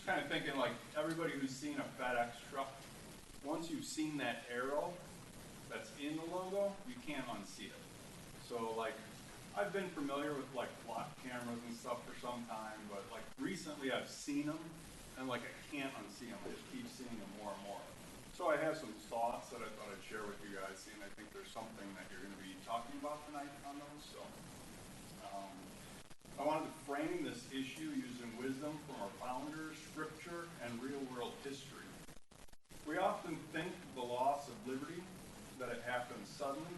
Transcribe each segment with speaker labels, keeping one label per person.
Speaker 1: just kind of thinking, like, everybody who's seen a FedEx truck, once you've seen that arrow that's in the logo, you can't unsee it. So, like, I've been familiar with, like, block cameras and stuff for some time, but, like, recently I've seen them, and, like, I can't unsee them. I just keep seeing them more and more. So I have some thoughts that I thought I'd share with you guys, and I think there's something that you're going to be talking about tonight on those. So I wanted to frame this issue using wisdom from our founders, scripture, and real-world history. We often think the loss of liberty, that it happens suddenly,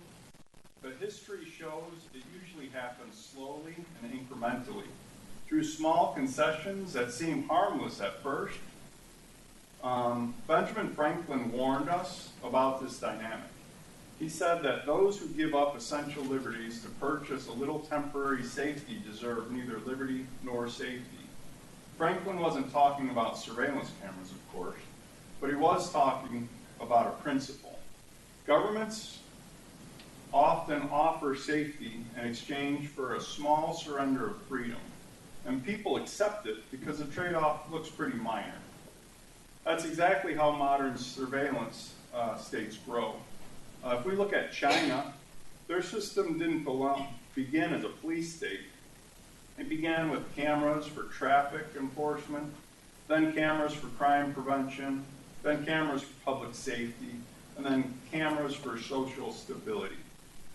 Speaker 1: but history shows it usually happens slowly and incrementally, through small concessions that seem harmless at first. Benjamin Franklin warned us about this dynamic. He said that those who give up essential liberties to purchase a little temporary safety deserve neither liberty nor safety. Franklin wasn't talking about surveillance cameras, of course, but he was talking about a principle. Governments often offer safety in exchange for a small surrender of freedom, and people accept it because the trade-off looks pretty minor. That's exactly how modern surveillance states grow. If we look at China, their system didn't begin as a police state. It began with cameras for traffic enforcement, then cameras for crime prevention, then cameras for public safety, and then cameras for social stability.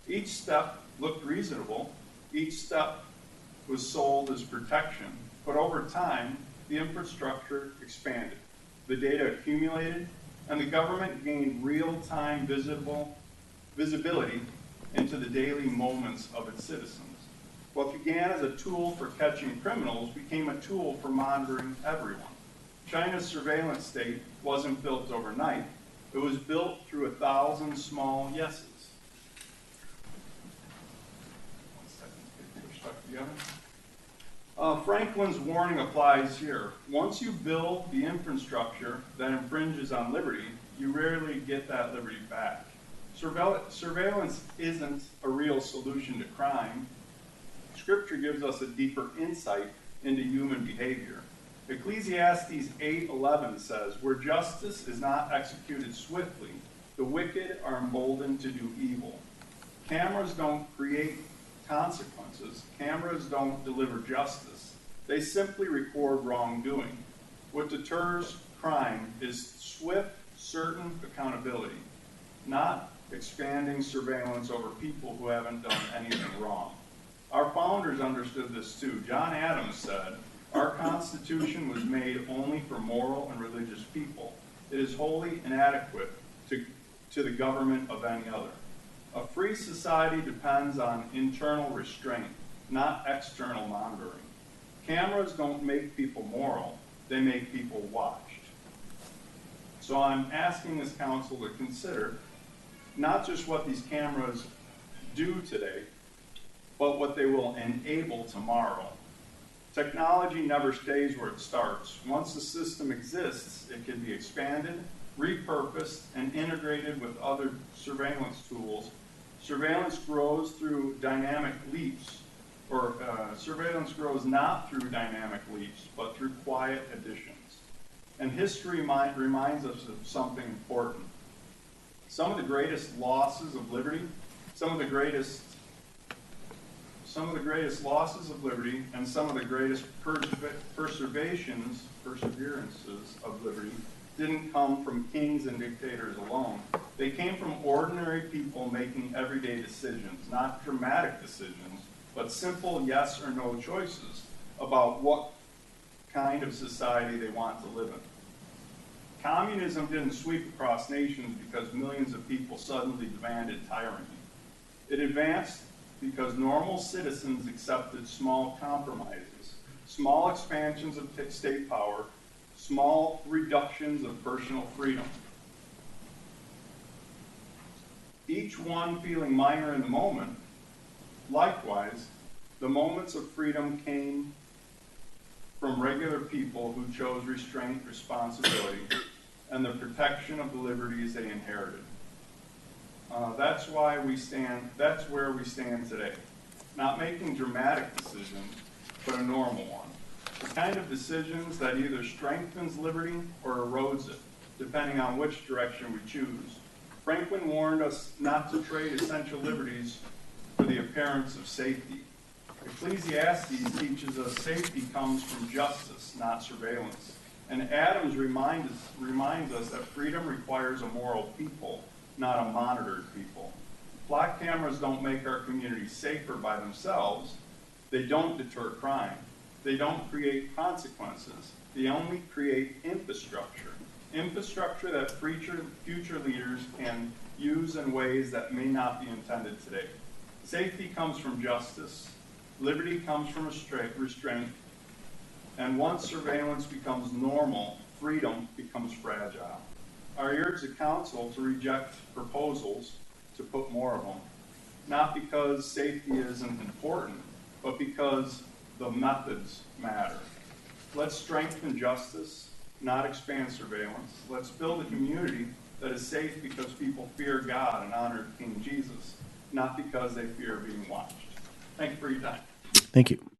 Speaker 1: Each step looked reasonable. Each step was sold as protection. But over time, the infrastructure expanded. The data accumulated, and the government gained real-time visibility into the daily moments of its citizens. What began as a tool for catching criminals became a tool for monitoring everyone. China's surveillance state wasn't built overnight. It was built through 1,000 small yeses. Franklin's warning applies here. Once you build the infrastructure that infringes on liberty, you rarely get that liberty back. Surveillance isn't a real solution to crime. Scripture gives us a deeper insight into human behavior. Ecclesiastes 8:11 says, "Where justice is not executed swiftly, the wicked are emboldened to do evil." Cameras don't create consequences. Cameras don't deliver justice. They simply record wrongdoing. What deters crime is swift, certain accountability, not expanding surveillance over people who haven't done anything wrong. Our founders understood this too. John Adams said, "Our Constitution was made only for moral and religious people. It is wholly inadequate to the government of any other." A free society depends on internal restraint, not external monitoring. Cameras don't make people moral, they make people watched. So I'm asking this council to consider not just what these cameras do today, but what they will enable tomorrow. Technology never stays where it starts. Once the system exists, it can be expanded, repurposed, and integrated with other surveillance tools. Surveillance grows through dynamic leaps, or surveillance grows not through dynamic leaps, but through quiet additions. And history reminds us of something important. Some of the greatest losses of liberty, some of the greatest losses of liberty, and some of the greatest perseverances of liberty didn't come from kings and dictators alone. They came from ordinary people making everyday decisions, not dramatic decisions, but simple yes or no choices about what kind of society they want to live in. Communism didn't sweep across nations because millions of people suddenly demanded tyranny. It advanced because normal citizens accepted small compromises, small expansions of state power, small reductions of personal freedom. Each one feeling minor in the moment. Likewise, the moments of freedom came from regular people who chose restraint, responsibility, and the protection of the liberties they inherited. That's where we stand today. Not making dramatic decisions, but a normal one. the kind of decisions that either strengthens liberty or erodes it, depending on which direction we choose. Franklin warned us not to trade essential liberties for the appearance of safety. Ecclesiastes teaches us safety comes from justice, not surveillance. And Adams reminds us that freedom requires a moral people, not a monitored people. Flock cameras don't make our communities safer by themselves. They don't deter crime. They don't create consequences. They only create infrastructure. Infrastructure that future leaders can use in ways that may not be intended today. Safety comes from justice. Liberty comes from restraint. And once surveillance becomes normal, freedom becomes fragile. I urge the council to reject proposals to put more of them, not because safety isn't important, but because the methods matter. Let's strengthen justice, not expand surveillance. Let's build a community that is safe because people fear God and honor King Jesus, not because they fear being watched. Thank you for your time.
Speaker 2: Thank you.